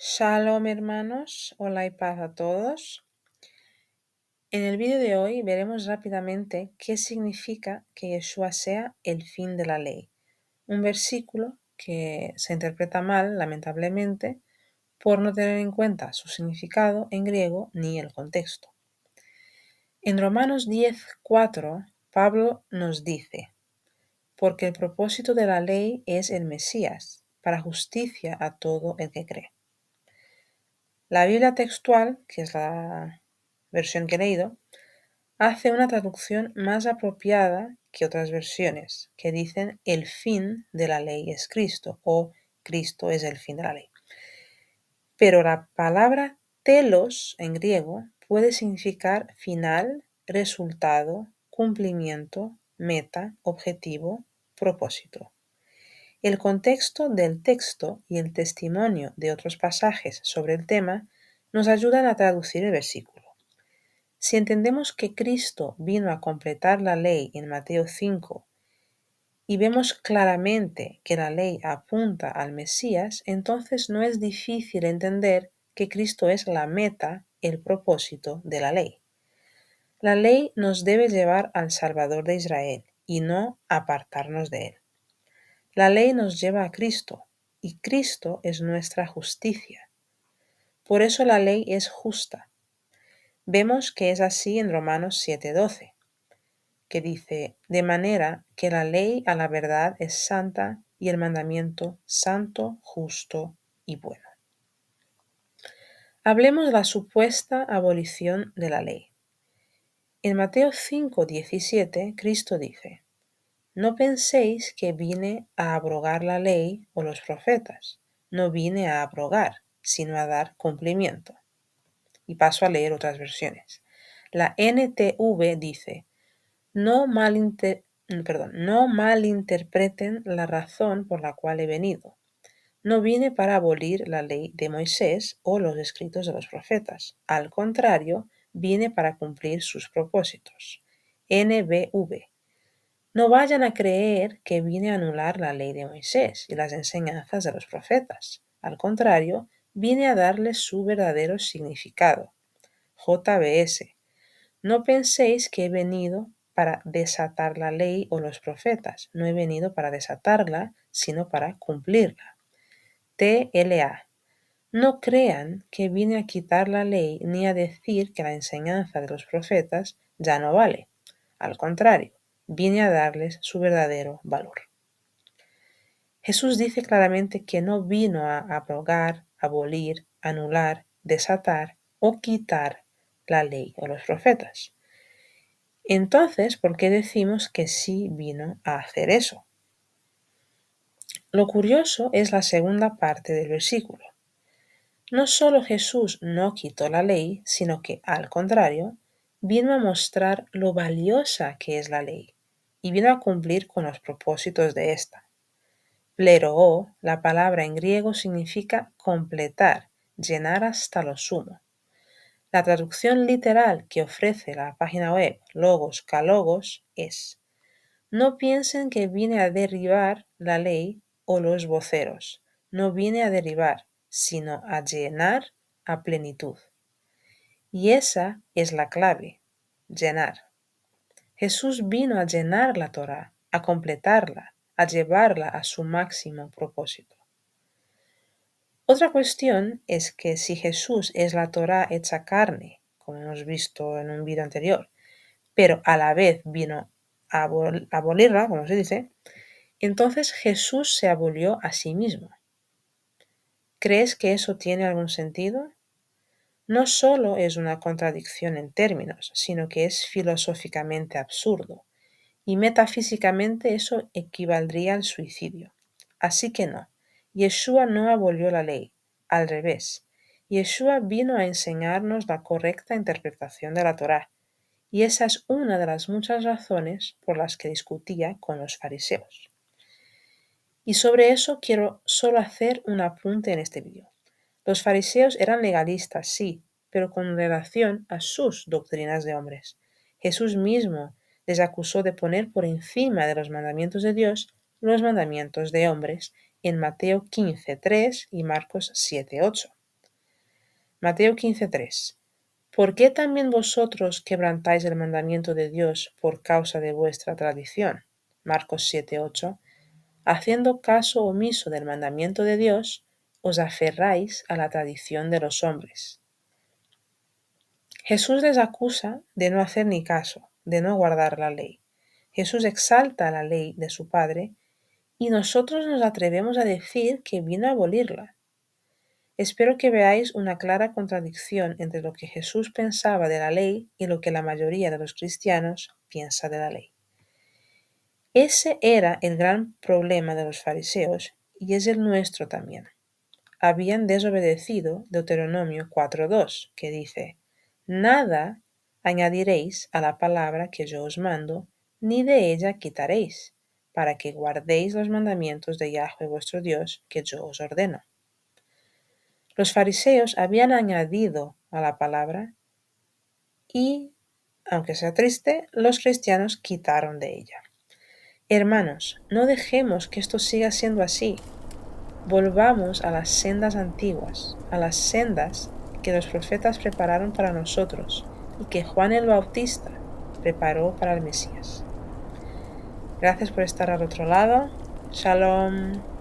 Shalom hermanos, hola y paz a todos. En el vídeo de hoy veremos rápidamente qué significa que Yeshua sea el fin de la ley, un versículo que se interpreta mal, lamentablemente, por no tener en cuenta su significado en griego ni el contexto. En Romanos 10:4, Pablo nos dice, porque el propósito de la ley es el Mesías, para justicia a todo el que cree. La Biblia textual, que es la versión que he leído, hace una traducción más apropiada que otras versiones, que dicen el fin de la ley es Cristo o Cristo es el fin de la ley. Pero la palabra telos en griego puede significar final, resultado, cumplimiento, meta, objetivo, propósito. El contexto del texto y el testimonio de otros pasajes sobre el tema nos ayudan a traducir el versículo. Si entendemos que Cristo vino a completar la ley en Mateo 5 y vemos claramente que la ley apunta al Mesías, entonces no es difícil entender que Cristo es la meta, el propósito de la ley. La ley nos debe llevar al Salvador de Israel y no apartarnos de él. La ley nos lleva a Cristo y Cristo es nuestra justicia. Por eso la ley es justa. Vemos que es así en Romanos 7:12, que dice, de manera que la ley a la verdad es santa y el mandamiento santo, justo y bueno. Hablemos de la supuesta abolición de la ley. En Mateo 5:17, Cristo dice, no penséis que vine a abrogar la ley o los profetas. No vine a abrogar, sino a dar cumplimiento. Y paso a leer otras versiones. La NTV dice, no malinterpreten la razón por la cual he venido. No vine para abolir la ley de Moisés o los escritos de los profetas. Al contrario, vine para cumplir sus propósitos. NBV. No vayan a creer que vine a anular la ley de Moisés y las enseñanzas de los profetas. Al contrario, vine a darles su verdadero significado. JBS. No penséis que he venido para desatar la ley o los profetas. No he venido para desatarla, sino para cumplirla. TLA. No crean que vine a quitar la ley ni a decir que la enseñanza de los profetas ya no vale. Al contrario, vine a darles su verdadero valor. Jesús dice claramente que no vino a abrogar, abolir, anular, desatar o quitar la ley o los profetas. Entonces, ¿por qué decimos que sí vino a hacer eso? Lo curioso es la segunda parte del versículo. No solo Jesús no quitó la ley, sino que, al contrario, vino a mostrar lo valiosa que es la ley y vino a cumplir con los propósitos de esta. Pleroo, la palabra en griego significa completar, llenar hasta lo sumo. La traducción literal que ofrece la página web Logos Kalogos es: no piensen que vine a derribar la ley o los voceros. No vine a derribar, sino a llenar a plenitud. Y esa es la clave, llenar. Jesús vino a llenar la Torá, a completarla, a llevarla a su máximo propósito. Otra cuestión es que si Jesús es la Torá hecha carne, como hemos visto en un vídeo anterior, pero a la vez vino a abolirla, como se dice, entonces Jesús se abolió a sí mismo. ¿Crees que eso tiene algún sentido? No solo es una contradicción en términos, sino que es filosóficamente absurdo, y metafísicamente eso equivaldría al suicidio. Así que no, Yeshua no abolió la ley, al revés. Yeshua vino a enseñarnos la correcta interpretación de la Torá, y esa es una de las muchas razones por las que discutía con los fariseos. Y sobre eso quiero solo hacer un apunte en este vídeo. Los fariseos eran legalistas, sí, pero con relación a sus doctrinas de hombres. Jesús mismo les acusó de poner por encima de los mandamientos de Dios los mandamientos de hombres en Mateo 15:3 y Marcos 7:8. Mateo 15:3. ¿Por qué también vosotros quebrantáis el mandamiento de Dios por causa de vuestra tradición? Marcos 7:8. Haciendo caso omiso del mandamiento de Dios, os aferráis a la tradición de los hombres. Jesús les acusa de no hacer ni caso, de no guardar la ley. Jesús exalta la ley de su Padre y nosotros nos atrevemos a decir que vino a abolirla. Espero que veáis una clara contradicción entre lo que Jesús pensaba de la ley y lo que la mayoría de los cristianos piensa de la ley. Ese era el gran problema de los fariseos y es el nuestro también. Habían desobedecido Deuteronomio 4:2, que dice: Nada añadiréis a la palabra que yo os mando, ni de ella quitaréis, para que guardéis los mandamientos de Yahweh vuestro Dios que yo os ordeno. Los fariseos habían añadido a la palabra y, aunque sea triste, los cristianos quitaron de ella. Hermanos, no dejemos que esto siga siendo así. Volvamos a las sendas antiguas, a las sendas que los profetas prepararon para nosotros y que Juan el Bautista preparó para el Mesías. Gracias por estar al otro lado. Shalom.